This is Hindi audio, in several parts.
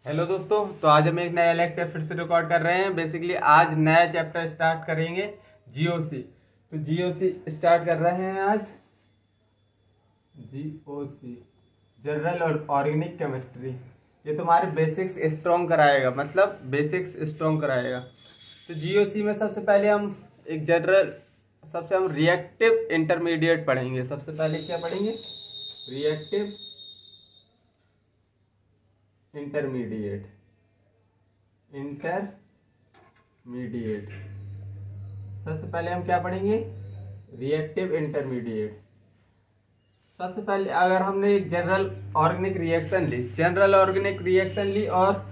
हेलो दोस्तों। तो आज हम एक नया लेक्चर फिर से रिकॉर्ड कर रहे हैं। बेसिकली आज नया चैप्टर स्टार्ट करेंगे जीओसी। तो जीओसी स्टार्ट कर रहे हैं आज। जीओसी जनरल और ऑर्गेनिक केमिस्ट्री। ये तुम्हारे बेसिक्स स्ट्रॉन्ग कराएगा, मतलब बेसिक्स स्ट्रॉन्ग कराएगा। तो जीओसी में सबसे पहले हम एक जनरल हम रिएक्टिव इंटरमीडिएट पढ़ेंगे। सबसे पहले क्या पढ़ेंगे? Reactive intermediate. सबसे पहले हम क्या पढ़ेंगे? Reactive intermediate. सबसे पहले अगर हमने एक जनरल ऑर्गेनिक रिएक्शन ली और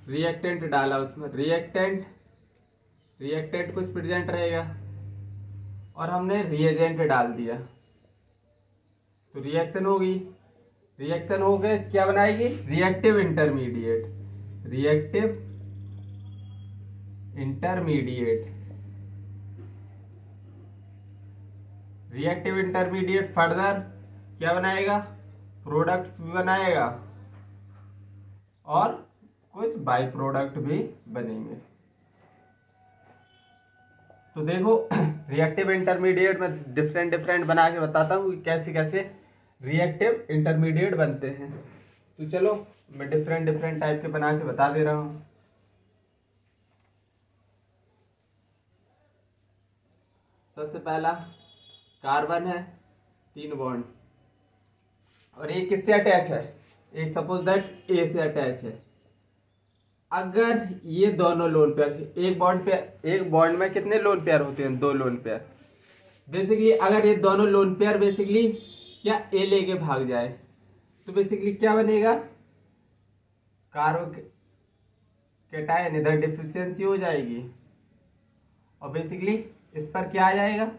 रिएक्टेंट डाला, उसमें रिएक्टेंट कुछ प्रेजेंट रहेगा और हमने रिएजेंट डाल दिया तो रिएक्शन होगी। रिएक्शन हो गए, क्या बनाएगी? रिएक्टिव इंटरमीडिएट फर्दर क्या बनाएगा? प्रोडक्ट्स भी बनाएगा और कुछ बाई प्रोडक्ट भी बनेंगे। तो देखो रिएक्टिव इंटरमीडिएट में डिफरेंट बना के बताता हूँ कैसे कैसे रिएक्टिव इंटरमीडिएट बनते हैं। तो चलो मैं डिफरेंट टाइप के बना के बता दे रहा हूँ। सबसे पहला कार्बन है, 3 बॉन्ड, और एक किससे अटैच है? एक सपोज दैट ए से अटैच है। अगर ये दोनों लोन पेयर एक बॉन्ड में कितने लोन पेयर होते हैं? 2 लोन पेयर। बेसिकली अगर ये दोनों लोन पेयर बेसिकली क्या ए लेके भाग जाए तो बेसिकली क्या बनेगा? कार्बोकेटायन इधर डिफिशियंसी हो जाएगी और बेसिकली इस पर क्या आ जाएगा?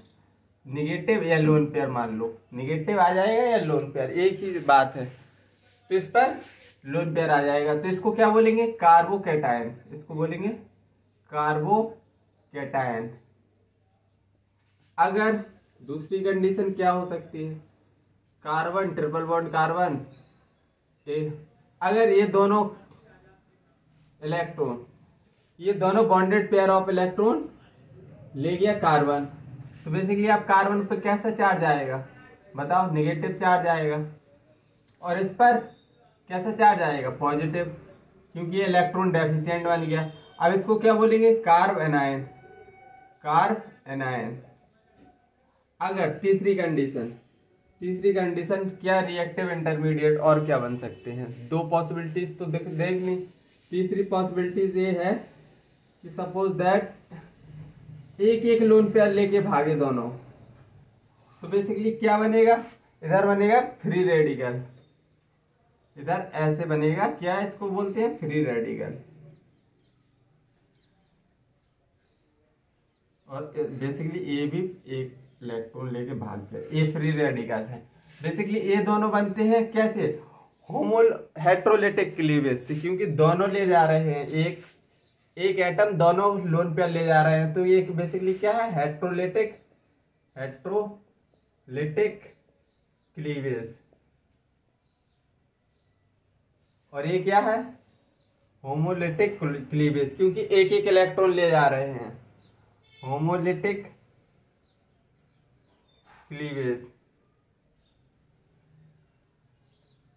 निगेटिव या लोन पेयर। मान लो निगेटिव आ जाएगा या लोन पेयर, एक ही बात है। तो इस पर लोन पेयर आ जाएगा तो इसको क्या बोलेंगे? कार्बोकेटायन। इसको बोलेंगे कार्बोकेटायन। अगर दूसरी कंडीशन क्या हो सकती है? कार्बन ट्रिपल बॉन्ड कार्बन अगर ये दोनों बॉन्डेड पेयर ऑफ इलेक्ट्रॉन ले गया कार्बन, तो बेसिकली आप कार्बन पर कैसा चार्ज आएगा? बताओ। नेगेटिव चार्ज आएगा। और इस पर कैसा चार्ज आएगा? पॉजिटिव, क्योंकि ये इलेक्ट्रॉन डेफिशिएंट बन गया। अब इसको क्या बोलेंगे? Carb anion. अगर तीसरी कंडीशन क्या? रिएक्टिव इंटरमीडिएट और क्या बन सकते हैं? 2 पॉसिबिलिटीज तो देख ली। तीसरी पॉसिबिलिटीज ये है कि सपोज दैट एक लोन पेयर लेके भागे दोनों, तो बेसिकली क्या बनेगा? इधर बनेगा फ्री रेडिकल, इधर ऐसे बनेगा। क्या इसको बोलते हैं? Free radical. और बेसिकली ये भी एक इलेक्ट्रॉन लेके भाग गए, ये फ्री रेडिकल है। बेसिकली ये दोनों बनते हैं कैसे? हेट्रोलिटिक क्लीवेज से, क्योंकि दोनों ले जा रहे हैं एक एटम, दोनों लोन पेयर ले जा रहे हैं। तो ये बेसिकली क्या है? Heterolytic cleavage. और ये क्या है? होमोलिटिक क्लीवेज, क्योंकि एक इलेक्ट्रॉन ले जा रहे हैं। Homolytic cleavage.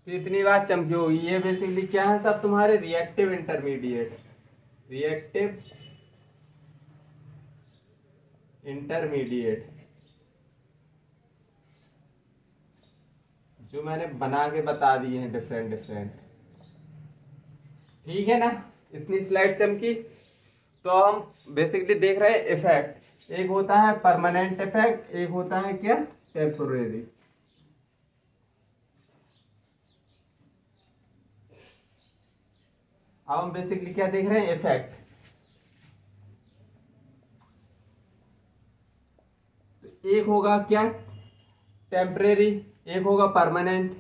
तो इतनी बात चमकी होगी। ये बेसिकली क्या है? सब तुम्हारे रिएक्टिव इंटरमीडिएट जो मैंने बना के बता दिए हैं डिफरेंट। ठीक है ना? इतनी स्लाइड चमकी। तो हम बेसिकली देख रहे हैं इफेक्ट। एक होता है परमानेंट इफेक्ट, एक होता है क्या? टेम्पोरेरी। अब हम बेसिकली क्या देख रहे हैं? इफेक्ट। तो एक होगा क्या? टेम्परेरी, एक होगा परमानेंट,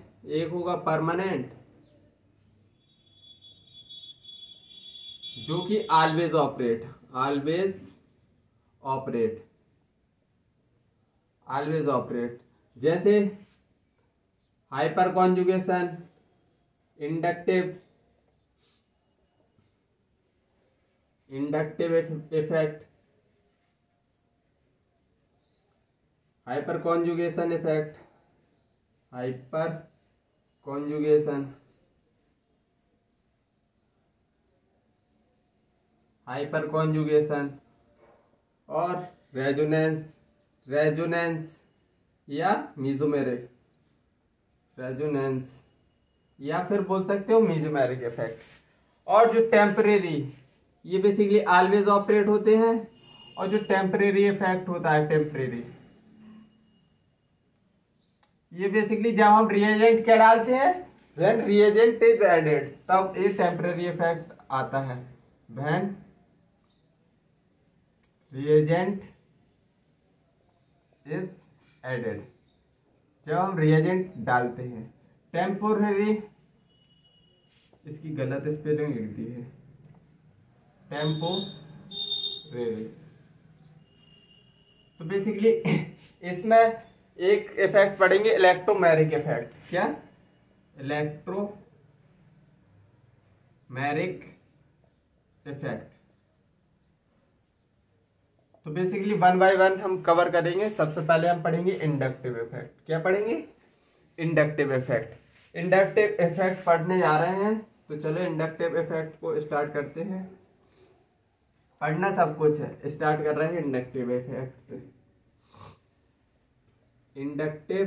जो कि ऑलवेज ऑपरेट। जैसे hyper conjugation, inductive inductive effect, hyper conjugation effect, hyper conjugation, hyper conjugation और रेजोनेंस, रेजोनेंस या मीजोमेरिक, रेजोनेंस या फिर बोल सकते हो मीजोमेरिक इफेक्ट। और जो टेम्परेरी, ये बेसिकली ऑलवेज ऑपरेट होते हैं। और जो टेम्परेरी इफेक्ट होता है, टेम्परेरी, ये बेसिकली जब हम रिएजेंट क्या डालते हैं, व्हेन रिएजेंट इज एडेड, तब ये टेम्परेरी इफेक्ट आता है। व्हेन रिएजेंट इज एडेड, जब हम रिएजेंट डालते हैं। टेम्पोरेरी, इसकी गलत स्पेलिंग लिख दी है, टेम्पोरेरी। तो बेसिकली इसमें एक इफेक्ट पढ़ेंगे, इलेक्ट्रोमैरिक इफेक्ट। क्या? Electromeric effect. तो बेसिकली वन बाय वन हम कवर करेंगे। सबसे पहले हम पढ़ेंगे इंडक्टिव इफेक्ट। क्या पढ़ेंगे? Inductive effect. इंडक्टिव इफेक्ट पढ़ने जा रहे हैं, तो चलो इंडक्टिव इफेक्ट को स्टार्ट करते हैं। पढ़ना सब कुछ है, स्टार्ट कर रहे हैं इंडक्टिव इफेक्ट से। इंडक्टिव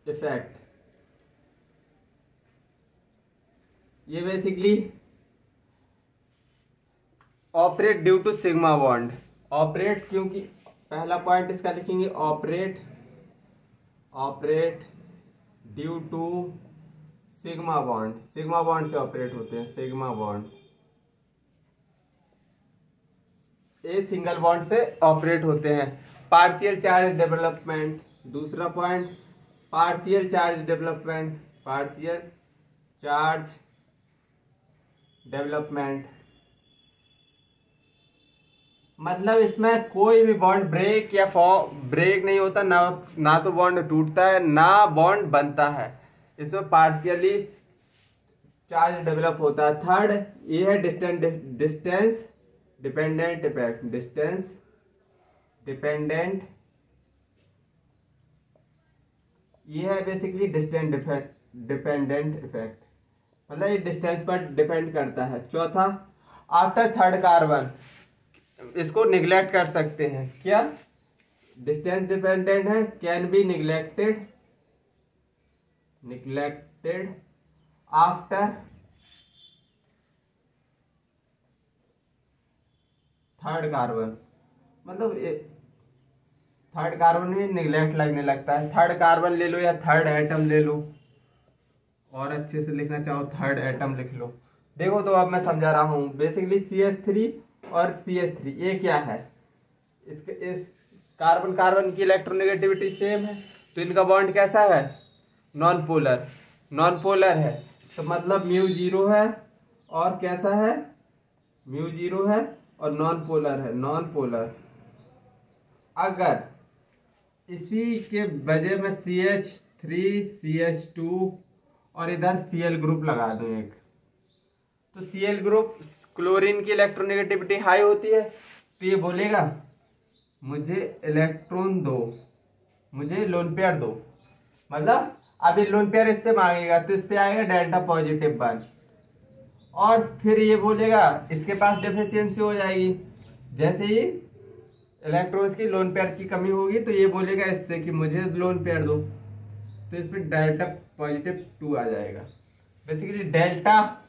इफेक्ट, ये basically operate due to sigma bond. Operate, क्योंकि पहला पॉइंट इसका लिखेंगे operate, operate due to sigma bond. Sigma bond से ऑपरेट होते हैं, सिग्मा बॉन्ड। ये सिंगल बॉन्ड से ऑपरेट होते हैं। पार्शियल चार्ज डेवलपमेंट, दूसरा point partial charge development, partial charge development. मतलब इसमें कोई भी बॉन्ड ब्रेक या ब्रेक नहीं होता, ना तो बॉन्ड टूटता है ना बॉन्ड बनता है। इसमें पार्शियली चार्ज डेवलप होता है। थर्ड ये है distance dependent effect. Distance dependent, ये है बेसिकली डिस्टेंस डिपेंडेंट इफेक्ट, मतलब ये डिस्टेंस पर डिपेंड करता है। चौथा आफ्टर थर्ड कार्बन, इसको निग्लेक्ट कर सकते हैं। क्या? डिस्टेंस डिपेंडेंट है, can be neglected after third carbon. मतलब थर्ड कार्बन में निग्लेक्ट लगने लगता है। थर्ड कार्बन ले लो या थर्ड एटम ले लो, और अच्छे से लिखना चाहो थर्ड एटम लिख लो। देखो तो अब मैं समझा रहा हूँ। बेसिकली CH3 और CH3 ये क्या है? इस कार्बन कार्बन की इलेक्ट्रोनेगेटिविटी सेम है, तो इनका बॉन्ड कैसा है? नॉन पोलर, नॉन पोलर है। तो मतलब म्यू 0 है, और कैसा है? म्यू 0 है और नॉन पोलर है, नॉन पोलर। अगर इसी के वजह में CH3 CH2 और इधर Cl ग्रुप लगा दो एक, तो Cl ग्रुप, क्लोरीन की इलेक्ट्रोनेगेटिविटी हाई होती है, तो ये बोलेगा मुझे इलेक्ट्रॉन दो, मुझे लोन पेयर दो। मतलब अब ये लोन पेयर इससे मांगेगा, तो इस पे आएगा डेल्टा पॉजिटिव 1, और फिर ये बोलेगा इसके पास डेफिशिएंसी हो जाएगी। जैसे ही इलेक्ट्रॉन्स की लोन पेयर की कमी होगी, तो ये बोलेगा इससे कि मुझे लोन पेयर दो, तो इस पर डेल्टा पॉजिटिव 2 आ जाएगा। बेसिकली डेल्टा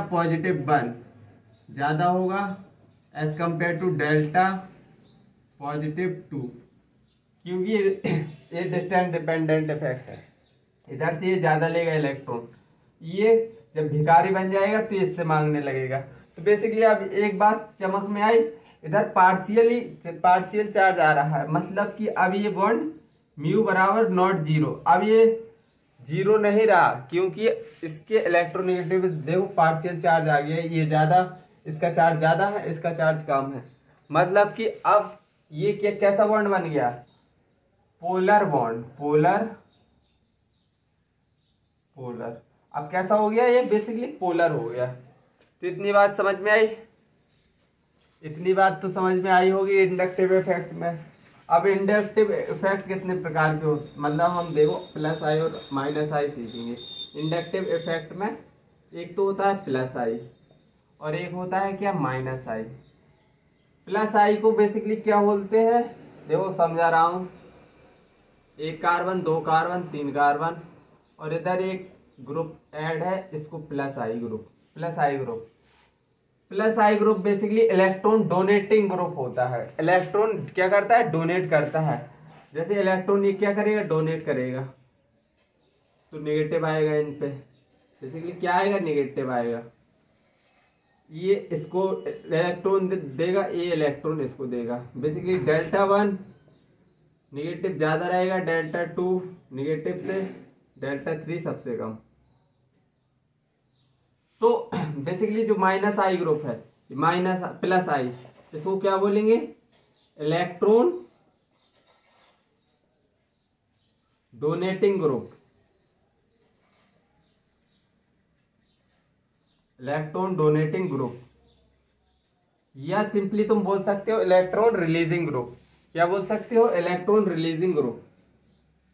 पॉजिटिव 1 ज्यादा होगा as compared to delta positive 2, क्योंकि ये डिस्टेंस डिपेंडेंट इफेक्ट है। इधर से ये ज्यादा लेगा इलेक्ट्रॉन, ये जब भिखारी बन जाएगा तो इससे मांगने लगेगा। तो बेसिकली अब एक बात समझ में आई, इधर पार्शियल चार्ज आ रहा है, मतलब कि अब ये बॉन्ड म्यू बराबर नॉट 0, अब ये 0 नहीं रहा, क्योंकि इसके इलेक्ट्रोनेगेटिव देखो पार्शियल चार्ज आ गया, ये ज्यादा, इसका चार्ज ज्यादा है, इसका चार्ज कम है। मतलब कि अब ये कैसा बॉन्ड बन गया? Polar bond, polar. अब कैसा हो गया, ये बेसिकली पोलर हो गया। तो इतनी बात समझ में आई, इतनी बात तो समझ में आई होगी इंडक्टिव इफेक्ट में। अब इंडक्टिव इफेक्ट कितने प्रकार के होते, मतलब हम देखो प्लस आई और माइनस आई सीखेंगे। इंडक्टिव इफेक्ट में एक तो होता है प्लस आई और एक होता है क्या, माइनस आई। प्लस आई को बेसिकली क्या बोलते हैं, देखो समझा रहा हूं। एक कार्बन, दो कार्बन, तीन कार्बन और इधर एक ग्रुप ऐड है, इसको plus I group. Plus I group, plus I group basically electron donating group होता है। इलेक्ट्रॉन क्या करता है, डोनेट करता है। जैसे इलेक्ट्रॉन ये क्या करेगा, डोनेट करेगा, तो नेगेटिव आएगा इन पे। बेसिकली क्या आएगा, नेगेटिव आएगा। ये इसको इलेक्ट्रॉन देगा, ये इलेक्ट्रॉन इसको देगा। बेसिकली डेल्टा वन नेगेटिव ज्यादा रहेगा, डेल्टा टू नेगेटिव से, डेल्टा थ्री सबसे कम। तो बेसिकली जो माइनस आई ग्रुप है, माइनस प्लस आई, इसको क्या बोलेंगे, electron donating group. Electron donating group, या सिंपली तुम बोल सकते हो इलेक्ट्रॉन रिलीजिंग ग्रुप। क्या बोल सकते हो, electron releasing group.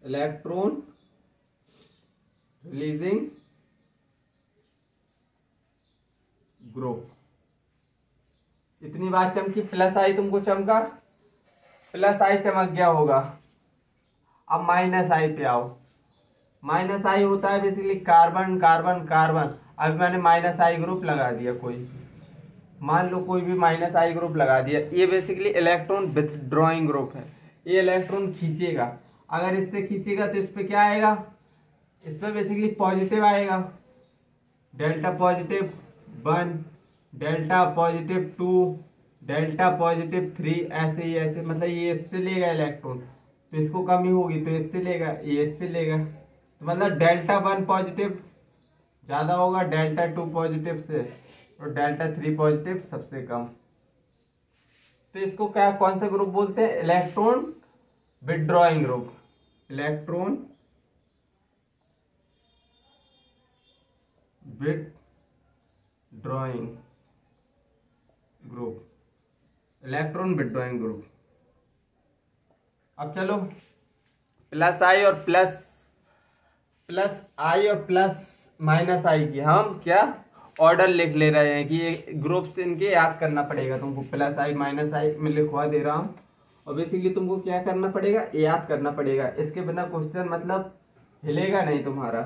Electron releasing group. इतनी बात चमकी, प्लस आई तुमको चमका, प्लस आई चमक गया होगा। अब माइनस आई पे आओ। माइनस आई होता है बेसिकली कार्बन कार्बन कार्बन। अब मैंने माइनस आई ग्रुप लगा दिया, कोई मान लो कोई भी माइनस आई ग्रुप लगा दिया, ये बेसिकली इलेक्ट्रॉन विथड्रॉइंग ग्रुप है। ये इलेक्ट्रॉन खींचेगा, अगर इससे खींचेगा तो इस पे क्या आएगा, इस पे बेसिकली पॉजिटिव आएगा, delta positive 1, delta positive 2, delta positive 3, ऐसे ही ऐसे। मतलब ये इससे लेगा इलेक्ट्रॉन, तो इसको कमी होगी तो इससे लेगा, ये इससे लेगा। तो मतलब डेल्टा 1 पॉजिटिव ज्यादा होगा डेल्टा 2 पॉजिटिव से, और डेल्टा 3 पॉजिटिव सबसे कम। तो इसको क्या, कौन सा ग्रुप बोलते हैं, electron withdrawing group. Electron withdrawing group, electron withdrawing group. अब चलो प्लस आई और प्लस आई और प्लस माइनस आई की हम क्या ऑर्डर लिख ले रहे हैं कि ये ग्रुप्स इनके याद करना पड़ेगा तुमको। प्लस आई माइनस आई में लिखवा दे रहा हूँ, और बेसिकली तुमको क्या करना पड़ेगा, याद करना पड़ेगा। इसके बिना क्वेश्चन मतलब हिलेगा नहीं तुम्हारा।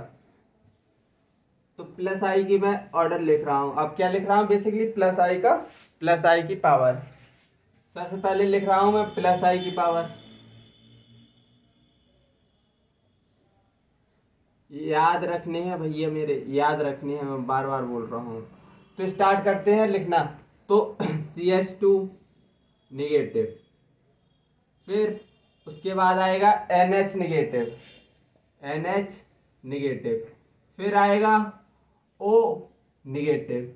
तो प्लस आई की मैं ऑर्डर लिख रहा हूँ। अब क्या लिख रहा हूँ, बेसिकली प्लस आई का, प्लस आई की पावर। सबसे पहले लिख रहा हूँ मैं प्लस आई की पावर। याद रखने हैं भैया मेरे, याद रखने हैं, मैं बार बार बोल रहा हूँ। तो स्टार्ट करते हैं लिखना। तो CH2 निगेटिव, फिर उसके बाद आएगा NH निगेटिव, NH निगेटिव, फिर आएगा O निगेटिव,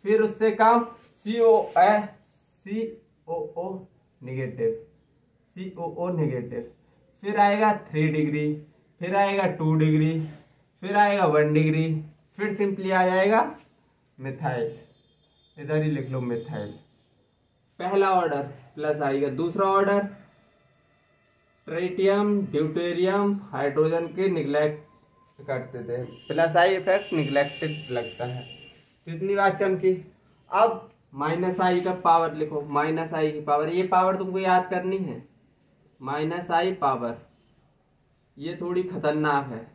फिर उससे कम COO निगेटिव, COO निगेटिव, फिर आएगा 3 डिग्री, फिर आएगा 2 डिग्री, फिर आएगा 1 डिग्री, फिर सिंपली आ जाएगा मिथाइल। इधर ही लिख लो मिथाइल। पहला ऑर्डर प्लस आई का। दूसरा ऑर्डर ट्रिटियम ड्यूटेरियम हाइड्रोजन के निग्लेक्ट करते थे, प्लस आई इफेक्ट निग्लेक्टेड लगता है। तो इतनी बात चमकी। अब माइनस आई का पावर लिखो, माइनस आई की पावर। ये पावर तुमको याद करनी है, माइनस आई पावर। ये थोड़ी खतरनाक है।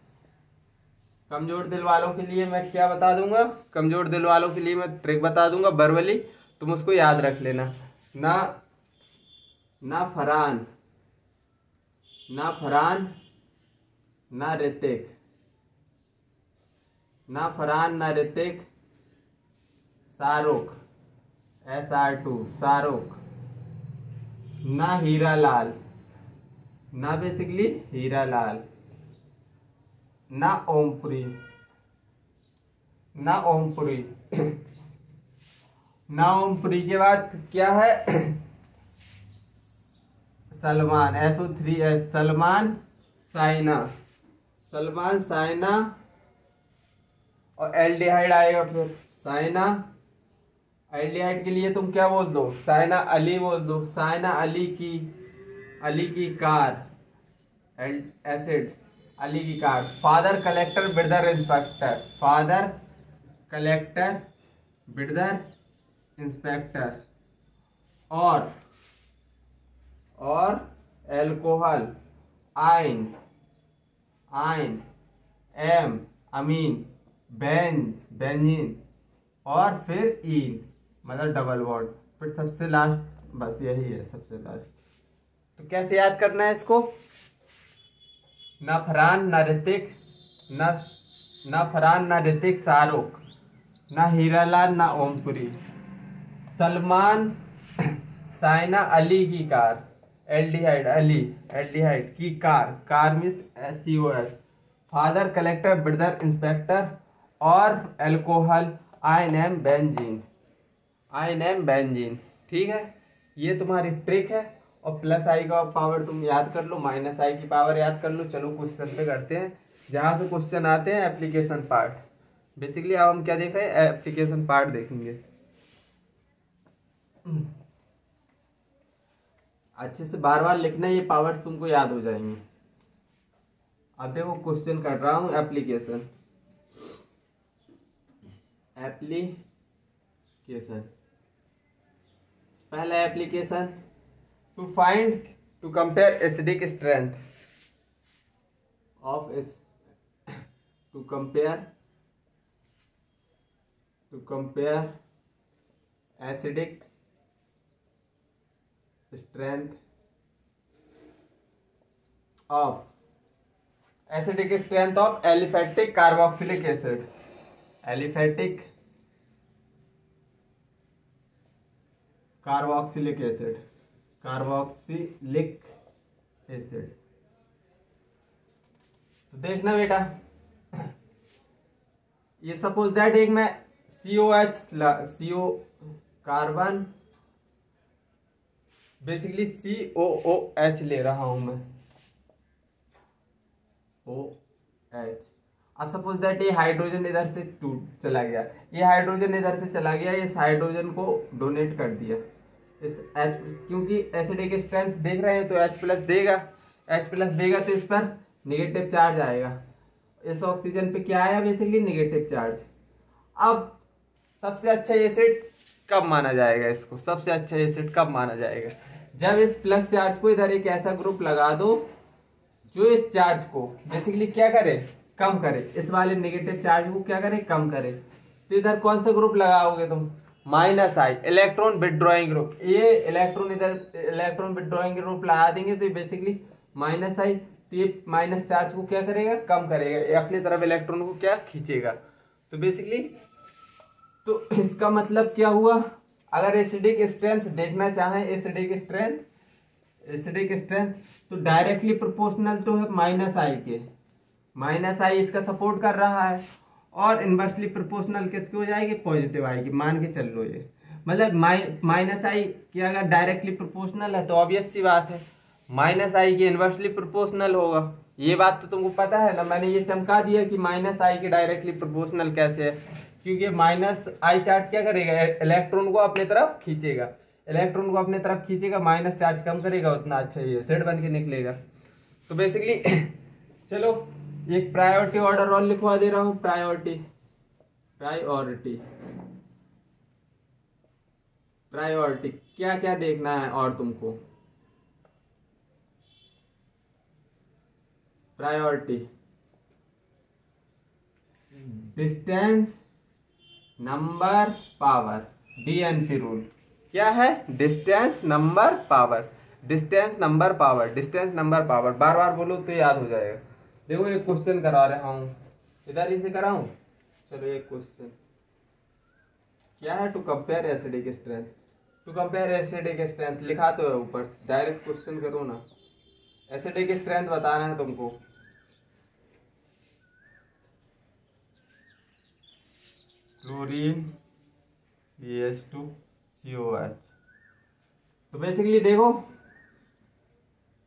कमजोर दिल वालों के लिए मैं क्या बता दूंगा, कमजोर दिल वालों के लिए मैं ट्रिक बता दूंगा वर्बली, तुम उसको याद रख लेना। ना फरहान, ना फरहान, ना ऋतिक, ना फरहान, ना ऋतिक, शाहरुख, SR2 शाहरुख, ना हीरा लाल, ना बेसिकली हीरा लाल, ना ओमपुरी, ना ओमपुरी। ना ओमपुरी के बाद क्या है, सलमान, SO3S, सलमान, साइना, सलमान, साइना और एल्डिहाइड आएगा फिर साइना। एल्डिहाइड के लिए तुम क्या बोल दो, साइना अली बोल दो, साइना अली की कार एसिड, अली की car. Father collector brother inspector, father collector brother inspector. और एल्कोहल आइन एम अमीन, बेंजीन, और फिर ईन मतलब डबल बॉन्ड, फिर सबसे लास्ट, बस यही है सबसे लास्ट। तो कैसे याद करना है इसको, न फरहान न ऋतिक शाहरुख, न हीरालाल न ओमपुरी, सलमान साइना अली की कार, एल्डिहाइड की car means COS, father collector brother inspector, और एल्कोहल आइन एम बेंजीन। ठीक है, ये तुम्हारी ट्रिक है। और प्लस आई का पावर तुम याद कर लो, माइनस आई की पावर याद कर लो। चलो क्वेश्चन पे करते हैं, जहां से क्वेश्चन आते हैं एप्लीकेशन पार्ट। बेसिकली अब हम क्या देख रहे हैं, एप्लीकेशन पार्ट देखेंगे। अच्छे से बार बार लिखना, ये पावर्स तुमको याद हो जाएंगे। अब देखो क्वेश्चन कर रहा हूं, एप्लीकेशन पहला application, to compare acidic strength of to compare acidic strength of aliphatic carboxylic acid, carboxylic acid. तो देखना बेटा, ये सपोज दैट एक मैं CO कार्बन, बेसिकली COOH ले रहा हूं मैं, OH। अब सपोज दैट ये हाइड्रोजन इधर से चला गया, ये हाइड्रोजन इधर से चला गया, इस हाइड्रोजन को डोनेट कर दिया इस H, क्योंकि एसिडिक स्ट्रेंथ देख रहे हैं तो H+ देगा, तो इस पर नेगेटिव चार्ज आएगा। इस ऑक्सीजन पे क्या आया, बेसिकली नेगेटिव चार्ज। अब सबसे अच्छा एसिड कब माना जाएगा, इसको सबसे अच्छा एसिड कब माना जाएगा, जब इस प्लस चार्ज को इधर एक ऐसा ग्रुप लगा दो जो इस चार्ज को बेसिकली क्या करे, कम करे, इस वाले नेगेटिव चार्ज को क्या करे, कम करे। तो इधर कौन सा ग्रुप लगाओगे तुम, -I, इलेक्ट्रॉन विथड्रॉइंग ग्रुप। ये इलेक्ट्रॉन इधर इलेक्ट्रॉन विथड्रॉइंग ग्रुप लगा देंगे तो ये बेसिकली -I, तो ये माइनस चार्ज को क्या करेगा, कम करेगा, ये अपनी तरफ इलेक्ट्रॉन को क्या खींचेगा। तो बेसिकली तो इसका मतलब क्या हुआ, अगर एसिडिक स्ट्रेंथ देखना चाहें, एसिडिक स्ट्रेंथ तो डायरेक्टली प्रोपोर्शनल तो है -I के, -I इसका सपोर्ट कर रहा है, और इनवर्सली प्रोपोर्शनल किसकी हो जाएगी, पॉजिटिव आएगी, मान के चल लो। ये मतलब -I की अगर डायरेक्टली प्रोपोर्शनल है तो ऑब्वियस सी बात है -I की इनवर्सली प्रोपोर्शनल होगा। ये बात तो तुमको पता है ना, मैंने ये चमका दिया कि -I की डायरेक्टली प्रोपोर्शनल कैसे है, क्योंकि -I चार्ज क्या करेगा, इलेक्ट्रॉन को अपनी तरफ खींचेगा, माइनस चार्ज कम करेगा, उतना अच्छा ये एसिड बन के निकलेगा। तो बेसिकली चलो एक प्रायोरिटी ऑर्डर और लिखवा दे रहा हूं, प्रायोरिटी क्या क्या देखना है और तुमको, priority distance number power, DNP rule. क्या है, डिस्टेंस नंबर पावर, बार बार बोलो तो याद हो जाएगा। देखो एक क्वेश्चन करा रहा हूं, इधर ही से कराऊं, चलो एक क्वेश्चन क्या है, टू कंपेयर एसिडिक स्ट्रेंथ लिखा तो है ऊपर, डायरेक्ट क्वेश्चन करो ना। एसिडिक स्ट्रेंथ बताना है तुमको, क्लोरीन CH2COH। तो बेसिकली देखो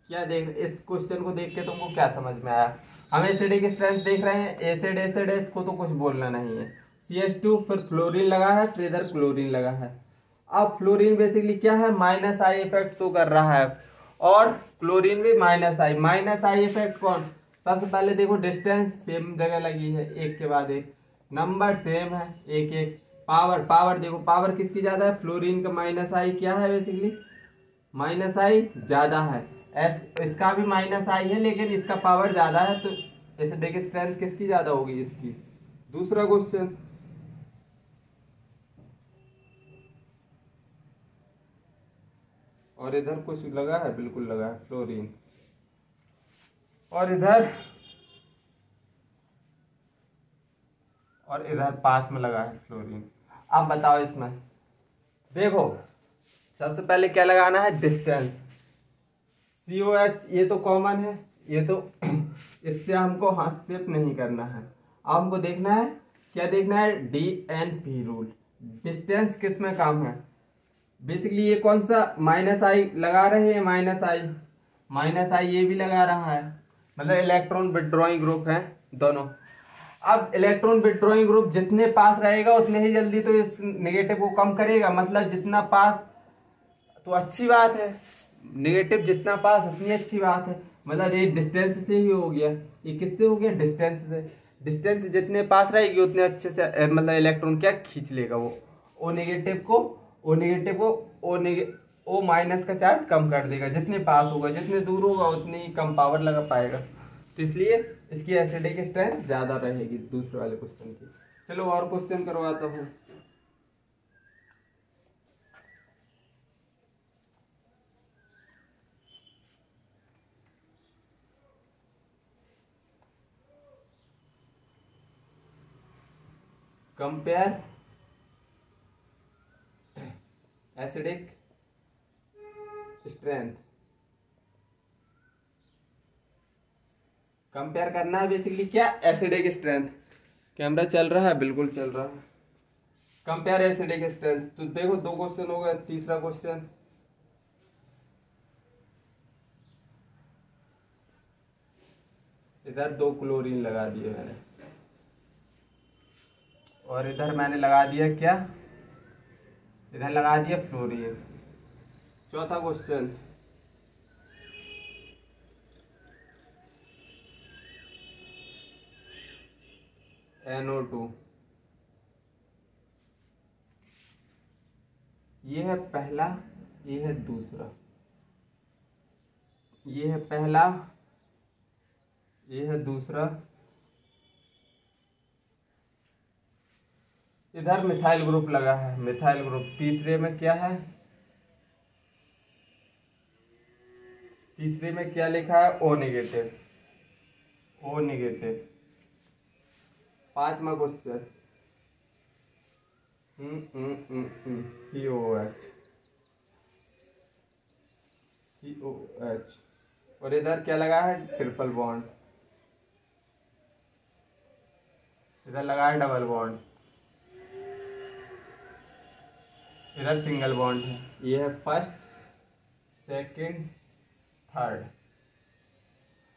क्या देख, इस क्वेश्चन को देख के तुमको क्या समझ में आया, हम एसिडिक स्ट्रेंथ देख रहे हैं, एसिड एसिड है, इसको तो कुछ बोलना नहीं है। CH2 फिर फ्लोरीन लगा है, फिर इधर क्लोरीन लगा है। अब फ्लोरीन बेसिकली क्या है, माइनस आई इफेक्ट शो कर रहा है और क्लोरीन भी माइनस आई इफेक्ट कौन, सबसे पहले देखो डिस्टेंस सेम जगह लगी है, एक के बाद एक, नंबर सेम है, एक एक, पावर देखो पावर किसकी ज्यादा है, फ्लोरीन का माइनस आई क्या है बेसिकली, माइनस आई ज्यादा है, इसका भी माइनस आई है लेकिन इसका पावर ज्यादा है, तो एसिडिक स्ट्रेंथ किसकी ज्यादा होगी, इसकी। दूसरा क्वेश्चन, और इधर कुछ लगा है, बिल्कुल लगा है फ्लोरीन, और इधर पास में लगा है फ्लोरीन। अब बताओ इसमें देखो सबसे पहले क्या लगाना है, डिस्टेंस, COH ये तो कॉमन है, ये तो इससे हमको हस्तक्षेप नहीं करना है। अब हमको देखना है, क्या देखना है, DNP रूल, डिस्टेंस किस में काम है, बेसिकली ये कौन सा माइनस आई लगा रहे हैं, माइनस आई ये भी लगा रहा है, मतलब इलेक्ट्रॉन विथड्रॉइंग ग्रुप है दोनों। अब इलेक्ट्रॉन विथड्रॉइंग ग्रुप जितने पास रहेगा उतने ही जल्दी तो इस नेगेटिव को कम करेगा, मतलब जितना पास तो अच्छी बात है, नेगेटिव जितना पास उतनी अच्छी बात है, मतलब ये डिस्टेंस से ही हो गया, ये किससे हो गया, डिस्टेंस से। डिस्टेंस जितने पास रहेगी उतने अच्छे से मतलब इलेक्ट्रॉन क्या खींच लेगा, वो ओ नेगेटिव को ओ माइनस का चार्ज कम कर देगा, जितने पास होगा, जितने दूर होगा उतनी ही कम पावर लगा पाएगा, तो इसलिए इसकी एसिडिक स्ट्रेंथ ज्यादा रहेगी दूसरे वाले क्वेश्चन की। चलो और क्वेश्चन करवाता हूँ। कंपेयर एसिडिक स्ट्रेंथ, कंपेयर करना है बेसिकली क्या, एसिडिक स्ट्रेंथ। कैमरा चल रहा है, बिल्कुल चल रहा है। कंपेयर एसिडिक स्ट्रेंथ, तो देखो दो क्वेश्चन हो गए, तीसरा क्वेश्चन, इधर 2 क्लोरीन लगा दिए मैंने और इधर मैंने लगा दिया क्या, इधर लगा दिया फ्लोरीन। चौथा क्वेश्चन, NO2, ये है पहला, ये है दूसरा, ये है पहला, ये है दूसरा, इधर मिथाइल ग्रुप लगा है, मिथाइल ग्रुप। तीसरे में क्या है, तीसरे में क्या लिखा है, O नेगेटिव, O नेगेटिव। पांचवा क्वेश्चन, COH, और इधर क्या लगा है, ट्रिपल बॉन्ड, इधर लगा है डबल बॉन्ड, इधर सिंगल बॉन्ड है। ये है फर्स्ट, सेकंड, थर्ड।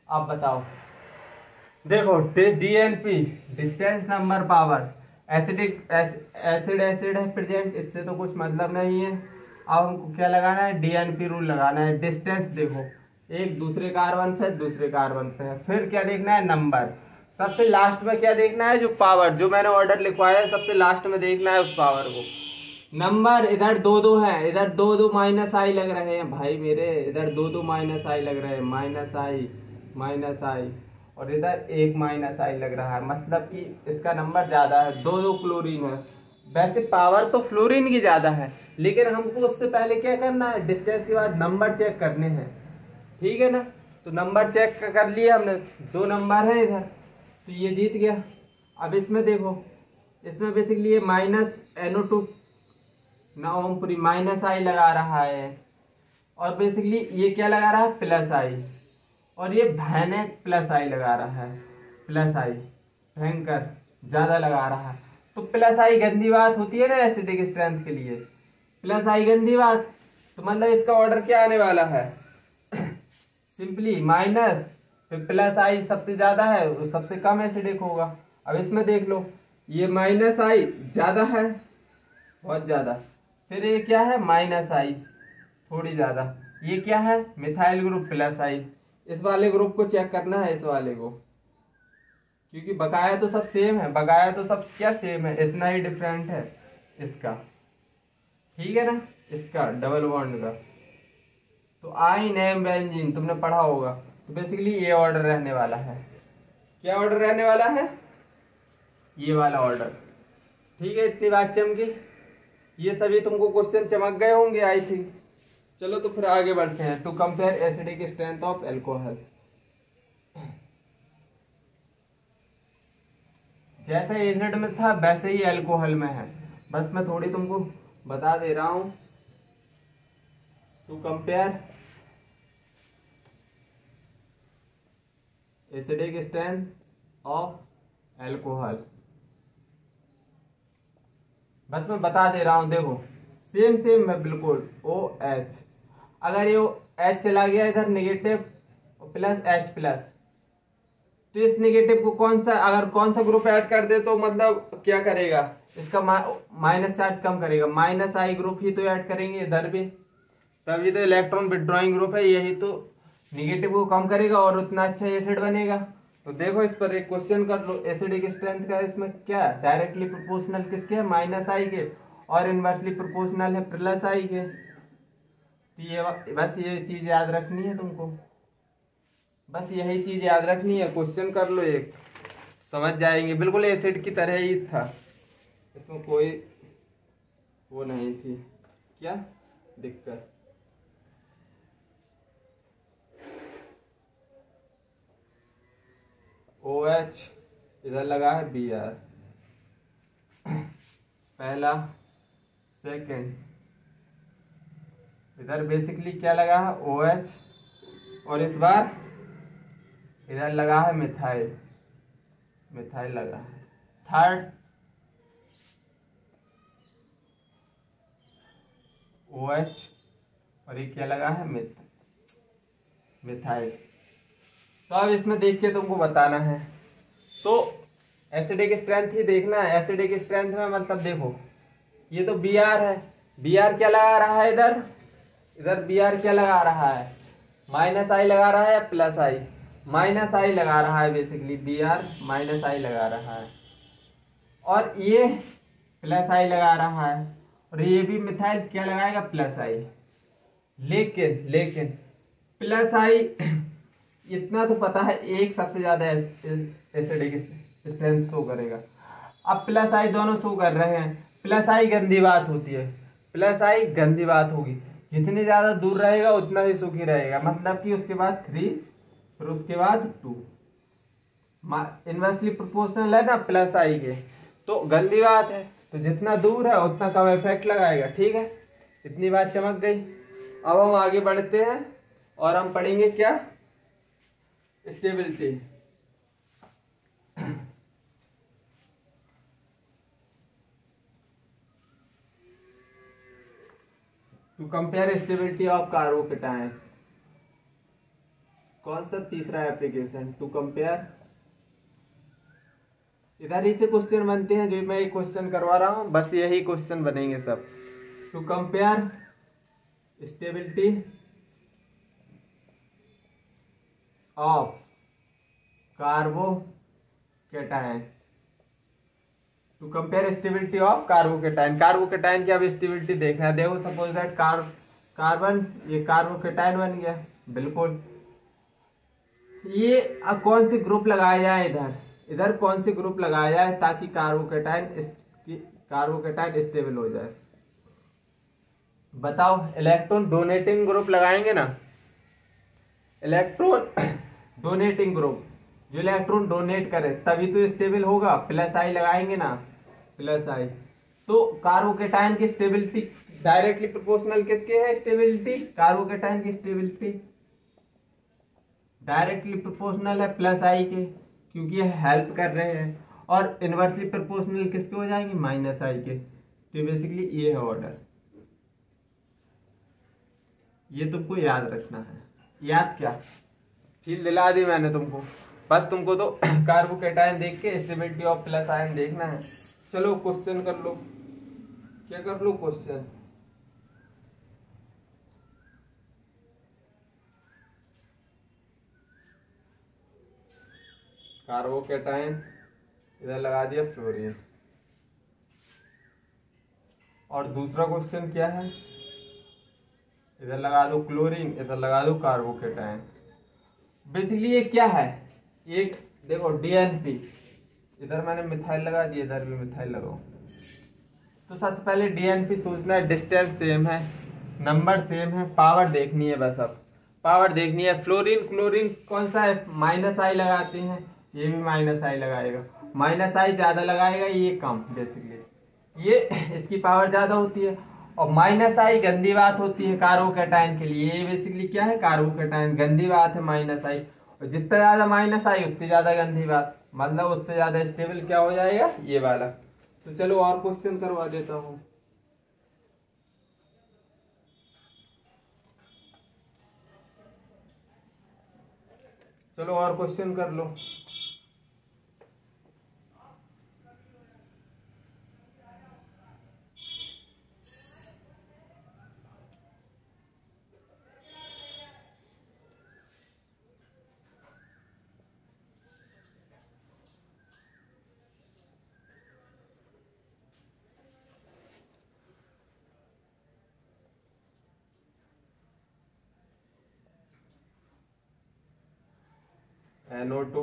अब बताओ, देखो DNP distance number power, acidic acid है प्रेजेंट, इससे तो कुछ मतलब नहीं है। अब हमको क्या लगाना है, DNP रूल लगाना है। डिस्टेंस देखो, एक दूसरे कार्बन पे, दूसरे कार्बन पे है, फिर क्या देखना है, नंबर, सबसे लास्ट में क्या देखना है, जो पावर, जो मैंने ऑर्डर लिखवाया है सबसे लास्ट में देखना है उस पावर को। नंबर इधर 2 है, इधर 2 माइनस आई लग रहे हैं भाई मेरे, इधर 2 माइनस आई लग रहे हैं, माइनस आई, और इधर 1 माइनस आई लग रहा है, मतलब कि इसका नंबर ज्यादा है, 2 क्लोरीन है। वैसे पावर तो फ्लोरीन की ज्यादा है, लेकिन हमको उससे पहले क्या करना है, डिस्टेंस के बाद नंबर चेक करने हैं, ठीक है ना। तो नंबर चेक कर लिया हमने, 2 नंबर है इधर, तो ये जीत गया। अब इसमें देखो, इसमें बेसिकली ये माइनस NO2 ना ओमपुरी माइनस आई लगा रहा है, और बेसिकली ये क्या लगा रहा है, प्लस आई, और ये भयानक प्लस आई लगा रहा है, प्लस आई भयंकर ज्यादा लगा रहा है। तो प्लस आई गंदी बात होती है ना एसिडिक स्ट्रेंथ के लिए, प्लस आई गंदी बात, तो मतलब इसका ऑर्डर क्या आने वाला है, सिंपली माइनस फिर प्लस आई सबसे ज्यादा है, वो सबसे कम एसिडिक होगा। अब इसमें देख लो, ये माइनस आई ज्यादा है, बहुत ज्यादा, फिर ये क्या है माइनस आई थोड़ी ज्यादा, ये क्या है मिथाइल ग्रुप प्लस आई। इस वाले ग्रुप को चेक करना है, इस वाले को, क्योंकि बकाया तो सब सेम है, बकाया तो सब क्या सेम है, इतना ही डिफरेंट है इसका, ठीक है ना, इसका डबल बॉन्ड का। तो आई नेम बेंजीन तुमने पढ़ा होगा, तो बेसिकली ये ऑर्डर रहने वाला है। क्या ऑर्डर रहने वाला है, ये वाला ऑर्डर, ठीक है। इतनी बात चमकी, ये सभी तुमको क्वेश्चन चमक गए होंगे आई थिंक। चलो तो फिर आगे बढ़ते हैं। To compare acidic strength of alcohol, जैसे एसिड में था वैसे ही एल्कोहल में है, बस मैं थोड़ी तुमको बता दे रहा हूं। To compare acidic strength of alcohol, बस मैं बता दे रहा हूं, देखो सेम सेम है बिल्कुल। ओ एच, अगर ये एच चला गया इधर नेगेटिव प्लस एच प्लस, तो इस नेगेटिव को कौन सा, अगर कौन सा ग्रुप ऐड कर दे तो मतलब क्या करेगा, इसका माइनस चार्ज कम करेगा, माइनस आई ग्रुप ही तो ऐड करेंगे इधर भी, तभी तो इलेक्ट्रॉन विड्रॉइंग ग्रुप है, यही तो नेगेटिव को कम करेगा और उतना अच्छा एसिड बनेगा। तो देखो इस पर एक क्वेश्चन कर लो, एसिडिक स्ट्रेंथ का इसमें क्या डायरेक्टली प्रोपोर्शनल किसके है माइनस आई के, और इनवर्सली प्रोपोर्शनल है प्लस आई के। तो ये बस ये चीज याद रखनी है तुमको, बस यही चीज याद रखनी है। क्वेश्चन कर लो एक, समझ जाएंगे, बिल्कुल एसिड की तरह ही था, इसमें कोई वो नहीं थी क्या दिक्कत। ओ एच इधर लगा है बी आर, पहला सेकंड, इधर बेसिकली क्या लगा है ओ एच, और इस बार इधर लगा है मिथाइल, मिथाइल लगा है। थर्ड ओ एच, और ये क्या लगा है मिथाइल। तो अब इसमें देख के तुमको बताना है, तो एसिडिक स्ट्रेंथ ही देखना है। एसिडिक स्ट्रेंथ में मतलब देखो, ये तो बी आर है, बी आर क्या लगा रहा है इधर, इधर बी आर क्या लगा रहा है माइनस आई लगा रहा है या प्लस आई, माइनस आई लगा रहा है, बेसिकली बी आर माइनस आई लगा रहा है, और ये प्लस आई लगा रहा है, और ये भी मिथाइल क्या लगाएगा प्लस आई। लेकिन लेकिन प्लस आई इतना तो पता है, एक सबसे ज्यादा एसिडिक स्ट्रेंथ शो करेगा। अब प्लस आई दोनों शो कर रहे हैं, प्लस आई गंदी बात होती है, प्लस आई गंदी बात होगी, जितने ज्यादा दूर रहेगा उतना ही सुखी रहेगा, मतलब कि उसके बाद 3 फिर उसके बाद 2, इनवर्सली प्रोपोर्शनल है ना प्लस आई के, तो गंदी बात है, तो जितना दूर है उतना कम इफेक्ट लगाएगा, ठीक है। इतनी बात चमक गई। अब हम आगे बढ़ते हैं और हम पढ़ेंगे क्या, stability. To compare stability of carbocation, कौन सा तीसरा एप्लीकेशन, टू कंपेयर, इधर ही से क्वेश्चन बनते हैं जो मैं एक क्वेश्चन करवा रहा हूं, बस यही क्वेश्चन बनेंगे सब। To compare stability of carbocation, to compare stability of carbocation. Carbocation की अब स्टेबिलिटी देखना है। देखो सपोज दैट कार्बन, ये कार्बोकेटायन बन गया, बिल्कुल। ये अब कौन सी ग्रुप लगाया जाए इधर, इधर कौन सी ग्रुप लगाया जाए ताकि कार्बोकेटायन स्टेबल हो जाए, बताओ। इलेक्ट्रॉन डोनेटिंग ग्रुप लगाएंगे ना, इलेक्ट्रॉन डोनेटिंग ग्रुप, जो इलेक्ट्रॉन डोनेट करे तभी तो स्टेबल होगा, प्लस आई लगाएंगे ना, प्लस आई। तो कार्बोकेटायन की स्टेबिलिटी डायरेक्टली प्रोपोर्शनल किसके है, स्टेबिलिटी कार्बोकेटायन की स्टेबिलिटी डायरेक्टली प्रोपोर्शनल है प्लस आई के, क्योंकि ये हेल्प कर रहे हैं, और इनवर्सली प्रोपोर्शनल किसके हो जाएंगे माइनस आई के। तो बेसिकली ये है ऑर्डर, ये तुमको याद रखना है। याद क्या, फील दिला दी मैंने तुमको, बस तुमको तो कार्बोकेटायन देख के स्टेबिलिटी ऑफ प्लस आयन देखना है। चलो क्वेश्चन कर लो, क्या कर लो क्वेश्चन। कार्बोकेटायन इधर लगा दिया फ्लोरीन, और दूसरा क्वेश्चन क्या है, इधर लगा दो क्लोरीन, इधर लगा दो कार्बोकेटायन। बेसिकली ये क्या है, एक देखो डीएनपी, इधर मैंने मिथाइल लगा दिया, इधर भी मिथाइल लगाओ। तो सबसे पहले डीएनपी सोचना है, डिस्टेंस सेम है, नंबर सेम है, पावर देखनी है, बस अब पावर देखनी है। फ्लोरीन क्लोरीन कौन सा है, माइनस आई लगाते हैं, ये भी माइनस आई लगाएगा, माइनस आई ज्यादा लगाएगा, ये कम, बेसिकली ये इसकी पावर ज्यादा होती है। और माइनस आई गंदी बात होती है कार्बोकेटायन के लिए, ये बेसिकली क्या है, कार्बोकेटायन गंदी बात है माइनस आई, और जितना ज्यादा माइनस आई उतनी ज्यादा गंदी बात, मतलब उससे ज्यादा स्टेबल क्या हो जाएगा, ये वाला। तो चलो और क्वेश्चन करवा देता हूँ। चलो और क्वेश्चन कर लो। NO2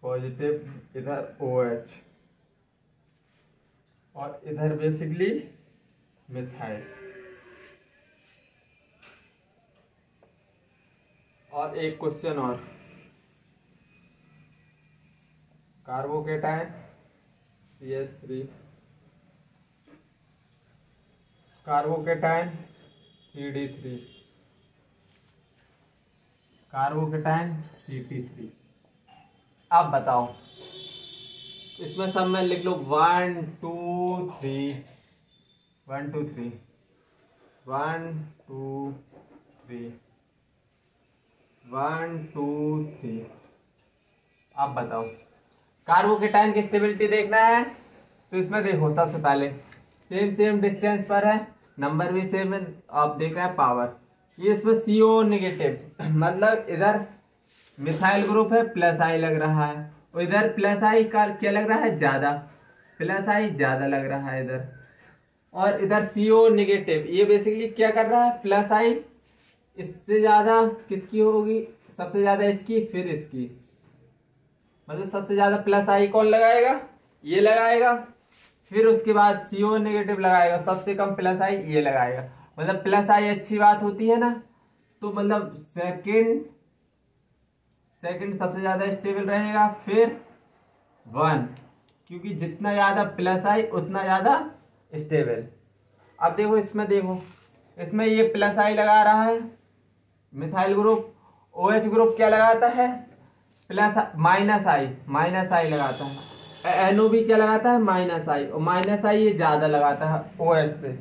पॉजिटिव, इधर OH, और इधर बेसिकली मिथाइल। और एक क्वेश्चन और, carbocation CH3, carbocation CD3, carbocation CP3। अब बताओ, इसमें सब में लिख लो 1 2 3, 1 2 3, 1 2 3, 1 2 3। अब बताओ, कार्बोकेटायन की स्टेबिलिटी देखना है, तो इसमें देखो सबसे पहले सेम सेम डिस्टेंस पर है, नंबर भी सेम है, आप देख रहे हैं पावर, ये इसमें CO नेगेटिव, मतलब इधर मिथाइल ग्रुप है, प्लस आई लग रहा है, और इधर प्लस आई का क्या लग रहा है, ज्यादा, प्लस आई ज्यादा लग रहा है इधर, और इधर CO नेगेटिव, ये बेसिकली क्या कर रहा है, प्लस आई इससे ज्यादा किसकी होगी, सबसे ज्यादा इसकी, फिर इसकी, मतलब सबसे ज्यादा प्लस आई कौन लगाएगा, ये लगाएगा, फिर उसके बाद CO नेगेटिव लगाएगा, सबसे कम प्लस आई ये लगाएगा। मतलब प्लस आई अच्छी बात होती है ना, तो मतलब सेकंड सबसे ज्यादा स्टेबल रहेगा, फिर 1, क्योंकि जितना ज्यादा प्लस आई उतना ज्यादा स्टेबल। अब देखो इसमें, देखो इसमें ये प्लस आई लगा रहा है मिथाइल ग्रुप, OH ग्रुप क्या लगाता है, प्लस माइनस आई लगाता है, NO भी क्या लगाता है, माइनस आई, और माइनस आई ये ज्यादा लगाता है OH से,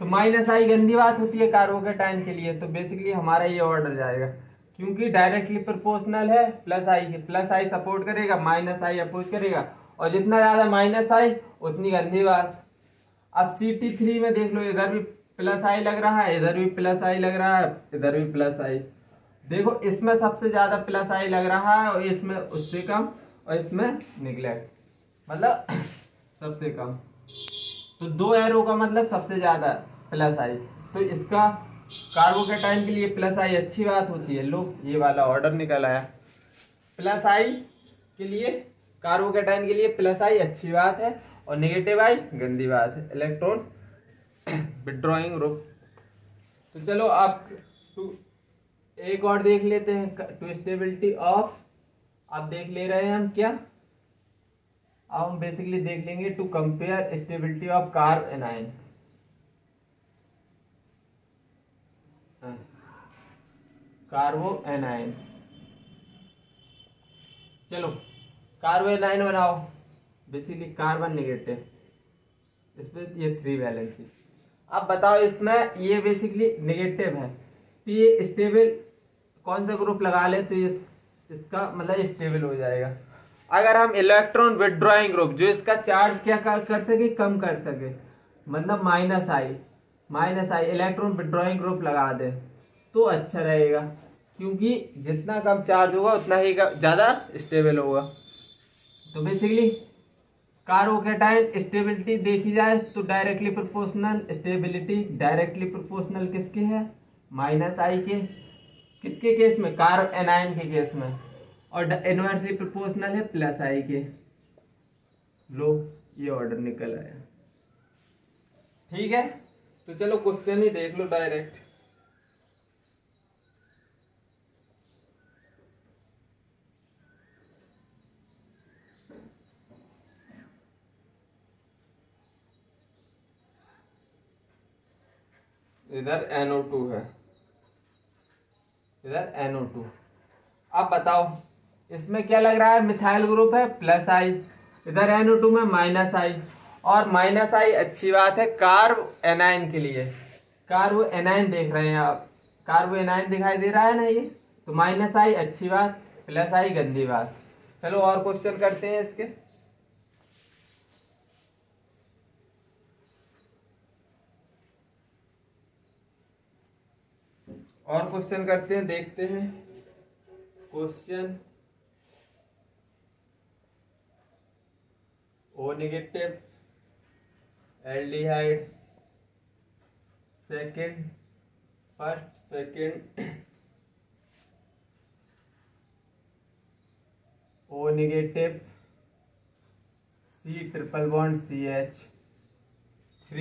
तो माइनस आई गंदी बात होती है कार्बोकेटायन के लिए। तो बेसिकली हमारा ये ऑर्डर जाएगा, क्योंकि डायरेक्टली प्रोपोर्शनल है प्लस आई के, प्लस आई सपोर्ट करेगा, माइनस आई अपोज करेगा, और जितना ज्यादा माइनस आई उतनी गंदी बात। अब CT3 में देख लो, इधर भी प्लस आई लग रहा है, इधर भी प्लस आई लग रहा है, इधर भी प्लस आई, देखो इसमें सबसे ज्यादा प्लस आई लग रहा है, और इसमें उससे कम, और इसमें निगलेक्ट, मतलब सबसे कम। तो दो एरो का मतलब सबसे ज्यादा प्लस आई, तो इसका कार्बोकेटायन के लिए प्लस आई अच्छी बात होती है। लो ये वाला ऑर्डर निकल आया, प्लस आई के लिए, कार्बोकेटायन के लिए प्लस आई अच्छी बात है, और नेगेटिव आई गंदी बात है, इलेक्ट्रॉन विड्रॉइंग ग्रुप। तो चलो आप एक और देख लेते हैं, टू स्टेबिलिटी ऑफ, आप देख ले रहे हैं हम क्या, अब हम बेसिकली देख लेंगे to compare stability of carbanion. Carbanion, चलो कार्बो एनाइन बनाओ, बेसिकली कार्बन नेगेटिव, इसमें ये 3 वैलेंसी। अब बताओ इसमें ये बेसिकली नेगेटिव है, तो ये स्टेबल कौन सा ग्रुप लगा ले तो ये इसका मतलब स्टेबल हो जाएगा। अगर हम इलेक्ट्रॉन विथड्रॉइंग ग्रुप जो इसका चार्ज क्या कर सके, कम कर सके, मतलब माइनस आई इलेक्ट्रॉन विथड्रॉइंग ग्रुप लगा दे तो अच्छा रहेगा, क्योंकि जितना कम चार्ज होगा उतना ही ज़्यादा स्टेबल होगा। तो बेसिकली कार्बोकैटायन स्टेबिलिटी देखी जाए तो directly proportional stability directly proportional किसके है, माइनस आई के, किसके केस में, कार्ब एनायन के केस में, और इनवर्सली प्रोपोर्शनल है प्लस आई के। लो ये ऑर्डर निकल आया। ठीक है, तो चलो क्वेश्चन ही देख लो डायरेक्ट। इधर NO2 है, इधर NO2। अब बताओ इसमें क्या लग रहा है, मिथाइल ग्रुप है प्लस आई, इधर NO2 में माइनस आई, और माइनस आई अच्छी बात है कार्ब एनायन के लिए। कार्बो एनायन देख रहे हैं आप, कार्बो एनायन दिखाई दे रहा है ना ये, तो माइनस आई अच्छी बात, प्लस आई गंदी बात। चलो और क्वेश्चन करते हैं इसके। और क्वेश्चन करते हैं, देखते हैं question. O negative aldehyde first second O negative C triple bond CH3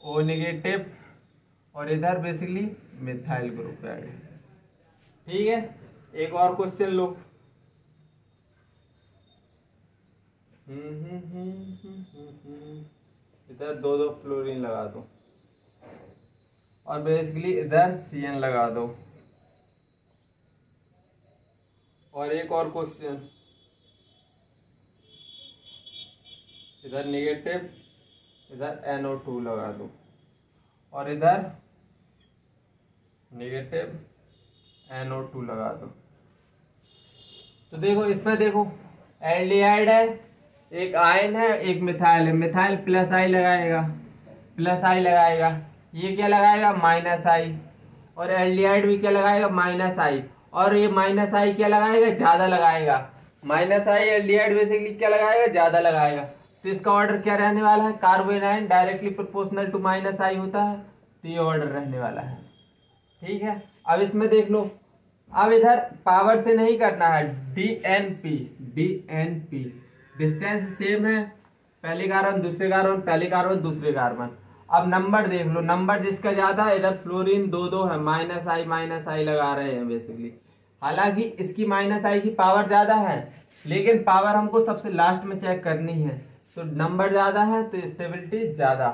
O negative, और इधर बेसिकली मिथाइल ग्रुप ऐड। ठीक है, एक और क्वेश्चन लो। इधर दो दो फ्लोरीन लगा दो, और बेसिकली इधर CN लगा दो। और एक और क्वेश्चन, इधर नेगेटिव, इधर NO2 लगा दो, और इधर नेगेटिव NO2 लगा दो। तो देखो इसमें देखो एल्डिहाइड है, एक आयन है, एक मिथाइल है। मिथाइल प्लस आई लगाएगा, ये क्या लगाएगा, माइनस आई, और एल्डिहाइड भी क्या लगाएगा, माइनस आई, और ये माइनस आई क्या लगाएगा, ज्यादा लगाएगा। माइनस आई एल्डिहाइड बेसिकली क्या लगाएगा, ज्यादा लगाएगा। तो इसका ऑर्डर क्या रहने वाला है, कार्बोनाइन डायरेक्टली प्रोपोर्शनल टू माइनस आई होता है, तो ये ऑर्डर रहने वाला है। ठीक है, अब इसमें देख लो, अब इधर पावर से नहीं करना है, DNP डिस्टेंस सेम है, पहले कार्बन दूसरे कार्बन, पहले कार्बन दूसरे कार्बन। अब नंबर देख लो, नंबर जिसका ज्यादा है, इधर फ्लोरीन दो है, माइनस आई लगा रहे हैं बेसिकली। हालांकि इसकी माइनस आई की पावर ज्यादा है, लेकिन पावर हमको सबसे लास्ट में चेक करनी है, तो नंबर ज्यादा है तो स्टेबिलिटी ज्यादा,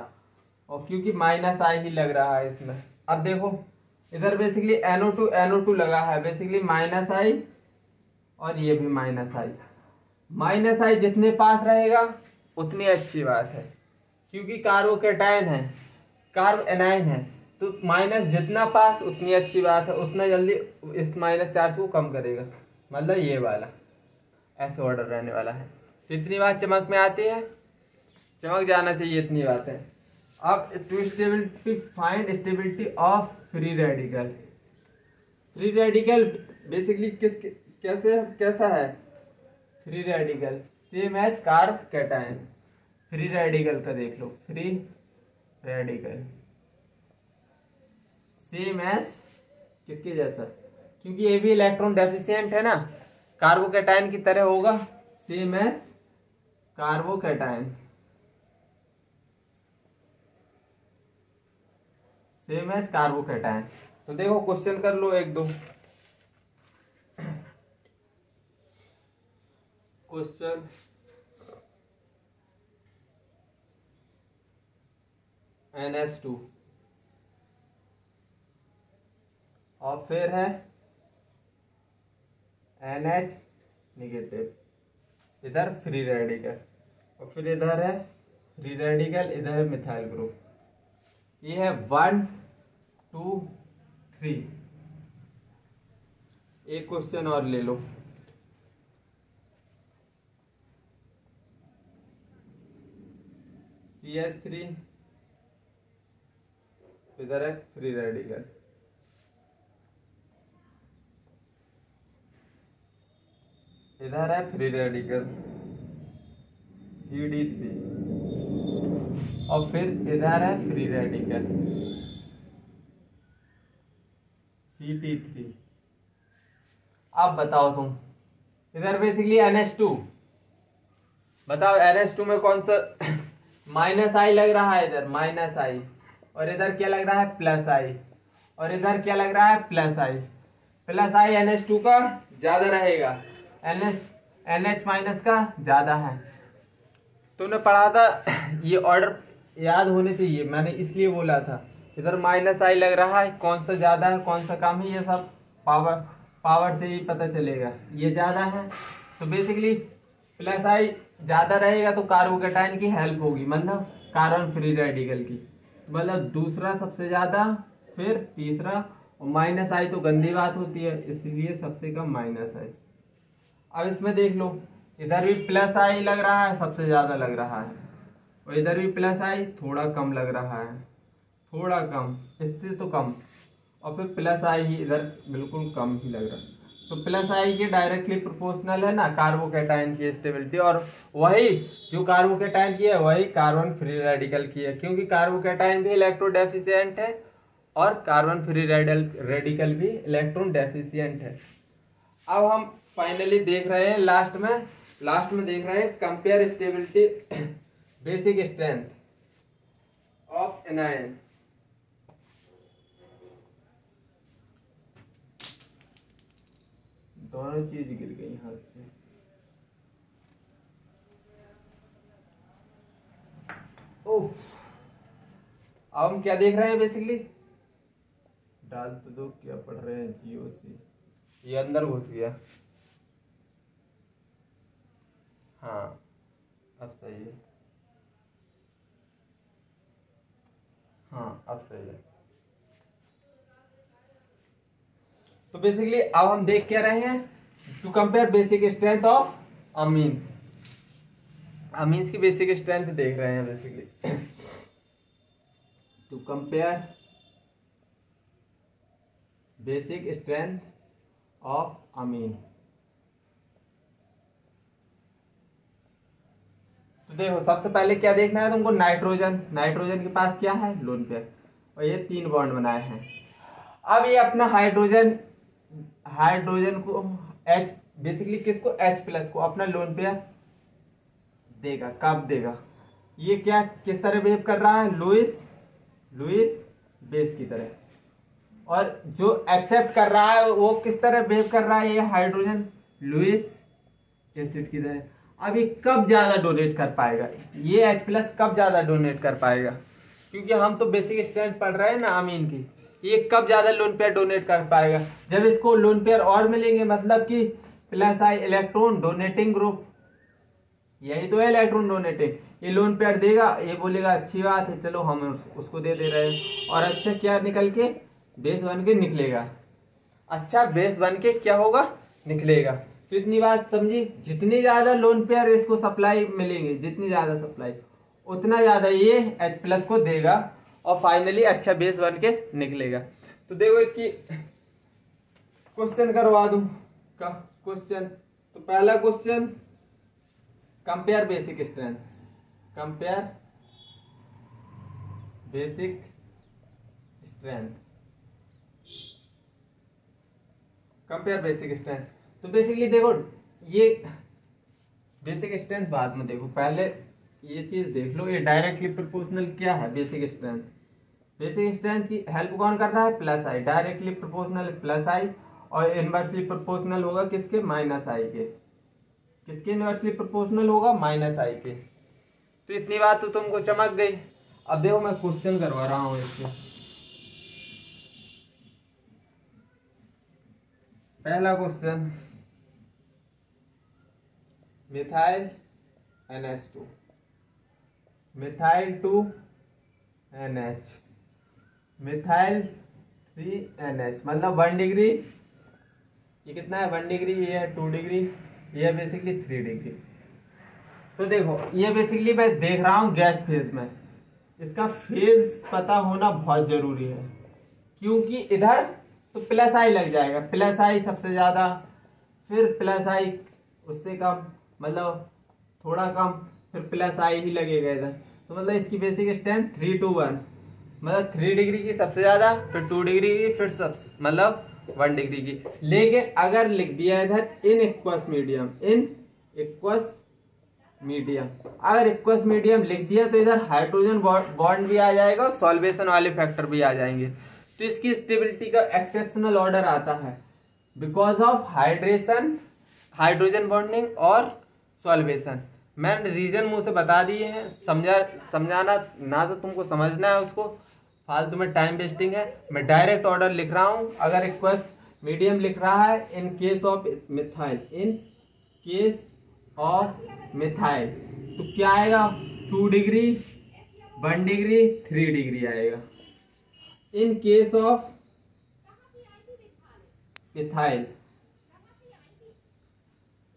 और क्योंकि माइनस आई ही लग रहा है इसमें। अब देखो इधर बेसिकली NO2 लगा है, बेसिकली माइनस आई, और ये भी माइनस आई। माइनस आई जितने पास रहेगा उतनी अच्छी बात है, क्योंकि कार्बोकैटायन है, कार्ब एनायन है, तो माइनस जितना पास उतनी अच्छी बात है, उतना जल्दी इस माइनस चार्ज को कम करेगा, मतलब ये वाला ऐसे ऑर्डर रहने वाला है। तो इतनी बात चमक में आती है, चमक जाना चाहिए, इतनी बात है। अब to stability, find stability of free radical. Free radical basically कैसा है, free radical same as carbocation. Free radical का देख लो, फ्री रेडिकल सेम एज किसके जैसा, क्योंकि ये भी इलेक्ट्रॉन डेफिशिएंट है ना, कार्बोकैटायन की तरह होगा, same as carbocation, same as carbocation. तो देखो क्वेश्चन कर लो एक दो। क्वेश्चन NH2 और फिर है NH नेगेटिव, इधर फ्री रेडिकल, और फिर इधर है फ्री रेडिकल, इधर है मिथाइल ग्रुप। ये है 1 2 3। एक क्वेश्चन और ले लो। CH3, इधर है फ्री रेडिकल, इधर है फ्री रेडिकल CD3, और फिर इधर है फ्री रेडिकल CT3। अब बताओ तुम, इधर बेसिकली NH2, बताओ NH2 में कौन सा -I लग रहा है, इधर -I, और इधर क्या लग रहा है +I, और इधर क्या लग रहा है +I NH2 का ज्यादा रहेगा, NH- का ज्यादा है। तुमने पढ़ा था, ये ऑर्डर याद होने चाहिए, मैंने इसलिए बोला था। इधर -I लग रहा है, कौन सा ज्यादा है कौन सा कम है, ये सब पावर से ही पता चलेगा। ये ज्यादा है तो बेसिकली +I ज्यादा रहेगा तो कार्बोकेटाइन की हेल्प होगी, मतलब कार्बन फ्री रेडिकल की, मतलब दूसरा सबसे ज्यादा, फिर तीसरा, और -I तो गंदी बात होती है, इसलिए सबसे कम -I। अब इसमें देख लो, इधर भी +I लग रहा है, सबसे ज्यादा लग रहा है, और इधर भी +I थोड़ा कम लग रहा है, थोड़ा कम, इससे तो कम, और फिर +I ही इधर बिल्कुल कम ही लग रहा है। तो +I के डायरेक्टली प्रोपोर्शनल है ना कार्बोकेटाइन की स्टेबिलिटी, और वही जो कार्बोकेटाइन की है वही कार्बन फ्री रेडिकल की है, क्योंकि कार्बोकेटाइन भी इलेक्ट्रोन डेफिशिएंट है और कार्बन फ्री रेडिकल भी इलेक्ट्रॉन डेफिशिएंट है। अब हम फाइनली देख रहे हैं लास्ट में देख रहे हैं compare stability basic strength of anion. दोनों चीज गिर गई हाथ से। ओह, अब हम क्या देख रहे हैं बेसिकली, डाल तो दो, क्या पढ़ रहे हैं GOC, ये अंदर घुस गया। हाँ अब सही है, हाँ अब सही है। तो बेसिकली अब हम देख क्या रहे हैं, to compare basic strength of amines, amines की बेसिक स्ट्रेंथ देख रहे हैं basically. To compare basic strength of amine. तो देखो सबसे पहले क्या देखना है तुमको, नाइट्रोजन के पास क्या है लोन पेयर, और ये 3 बॉन्ड बनाए हैं। अब ये अपना हाइड्रोजन को H, बेसिकली किसको H+ को अपना लोन पेयर देगा। कब देगा, ये क्या किस तरह बिहेव कर रहा है, लुईस बेस की तरह, और जो एक्सेप्ट कर रहा है वो किस तरह बिहेव कर रहा है, ये हाइड्रोजन लुईस एसिड की तरह। अब ये कब ज्यादा डोनेट कर पाएगा, ये H+ कब ज्यादा डोनेट कर पाएगा, क्योंकि हम तो बेसिक स्ट्रेंथ पढ़ रहे हैं ना अमीन की, ये कब ज्यादा लोन पेयर डोनेट कर पाएगा, जब इसको लोन पेयर और मिलेंगे, मतलब कि +I इलेक्ट्रॉन डोनेटिंग ग्रुप, यही तो है इलेक्ट्रॉन डोनेटिंग। ये लोन पेयर देगा, ये बोलेगा अच्छी बात है चलो हम उसको दे रहे हैं, और अच्छा क्या निकल के बेस बन के निकलेगा, अच्छा बेस बन के क्या होगा निकलेगा। तो इतनी बात समझी, जितनी ज्यादा लोन पेयर इसको सप्लाई मिलेंगे, जितनी ज्यादा सप्लाई उतना ज्यादा ये H+ को देगा, और फाइनली अच्छा बेस बन के निकलेगा। तो देखो इसकी क्वेश्चन करवा दूं का क्वेश्चन। तो पहला question, compare basic strength, compare basic strength, compare basic strength. तो बेसिकली देखो ये बेसिक स्ट्रेंथ बाद में देखो, पहले ये चीज देख लो, ये डायरेक्टली प्रोपोर्शनल क्या है बेसिक स्ट्रेंथ। बेसिक स्ट्रेंथ की हेल्प कौन कर रहा है, +I, डायरेक्टली प्रोपोर्शनल +I, और इनवर्सली प्रोपोर्शनल होगा किसके, -I के, किसके इनवर्सली प्रोपोर्शनल होगा, -I के। तो इतनी बात तो तुमको चमक गई। अब देखो मैं क्वेश्चन करवा रहा हूं इससे। पहला question, methyl NH2 methyl 2NH, methyl 3NH, मतलब 1 डिग्री, ये कितना है 1 डिग्री, ये है 2 डिग्री, ये है बेसिकली 3 डिग्री। तो देखो ये बेसिकली मैं देख रहा हूँ गैस फेज में, इसका फेज पता होना बहुत जरूरी है, क्योंकि इधर तो प्लस आई लग जाएगा, प्लस आई सबसे ज्यादा, फिर प्लस आई उससे कम, मतलब थोड़ा कम, फिर प्लस आई ही लगेगा इधर। तो मतलब इसकी बेसिक स्ट्रेंथ 3 to 1, मतलब 3 डिग्री की सबसे ज्यादा, फिर 2 डिग्री की, फिर सब मतलब 1 डिग्री की। लेकिन अगर लिख दिया इधर in aqueous medium, in aqueous medium, अगर एक्वस मीडियम लिख दिया तो इधर हाइड्रोजन बॉन्ड भी आ जाएगा और सॉल्वेशन वाले फैक्टर भी आ जाएंगे। तो इसकी स्टेबिलिटी का एक्सेप्शनल ऑर्डर आता है because of hydration, hydrogen bonding और सॉल्वेशन। मैंने रीजन मुंह से बता दिए हैं, समझाना ना तो तुमको समझना है उसको, फालतू में टाइम वेस्टिंग है। मैं डायरेक्ट ऑर्डर लिख रहा हूं। अगर एक्वस मीडियम लिख रहा है in case of methyl, in case of methyl, तो क्या आएगा 2 डिग्री, 1 डिग्री, 3 डिग्री आएगा। In case of ethyl,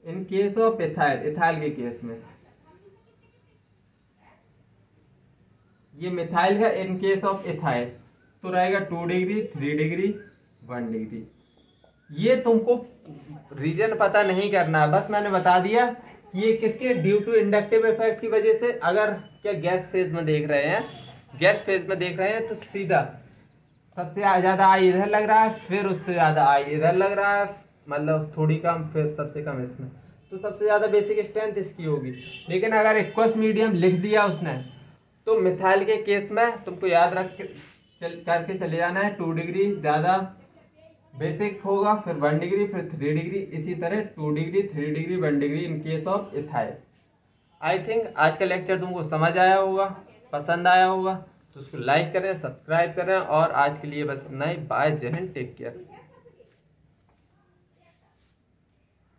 in case of ethyl, ethyl के केस में ये मिथाइल का, इन केस ऑफ इथाइल तो रहेगा 2 डिग्री, 3 डिग्री, 1 डिग्री। ये तुमको रीजन पता नहीं करना है, बस मैंने बता दिया कि ये किसके ड्यू टू इंडक्टिव इफेक्ट की वजह से। अगर क्या गैस फेज में देख रहे हैं, गैस फेज में देख रहे हैं तो सीधा सबसे ज्यादा आई इधर लग रहा है, फिर उससे ज्यादा आई इधर लग रहा है, मतलब थोड़ी कम, फिर सबसे कम इसमें, तो सबसे ज्यादा बेसिक स्ट्रेंथ इसकी होगी। लेकिन अगर एक्वस मीडियम लिख दिया उसने तो मिथाइल के केस में तुमको याद रख करके चले जाना है, 2 डिग्री ज्यादा बेसिक होगा, फिर 1 डिग्री, फिर 3 डिग्री, इसी तरह 2 degree, 3 degree, 1 degree in case of ethyl. I think आज का लेक्चर तुमको समझ आया होगा, पसंद आया होगा, तो उसको लाइक करें, सब्सक्राइब करें, और आज के लिए बस इतना ही। बाय, जय हिंद, टेक केयर।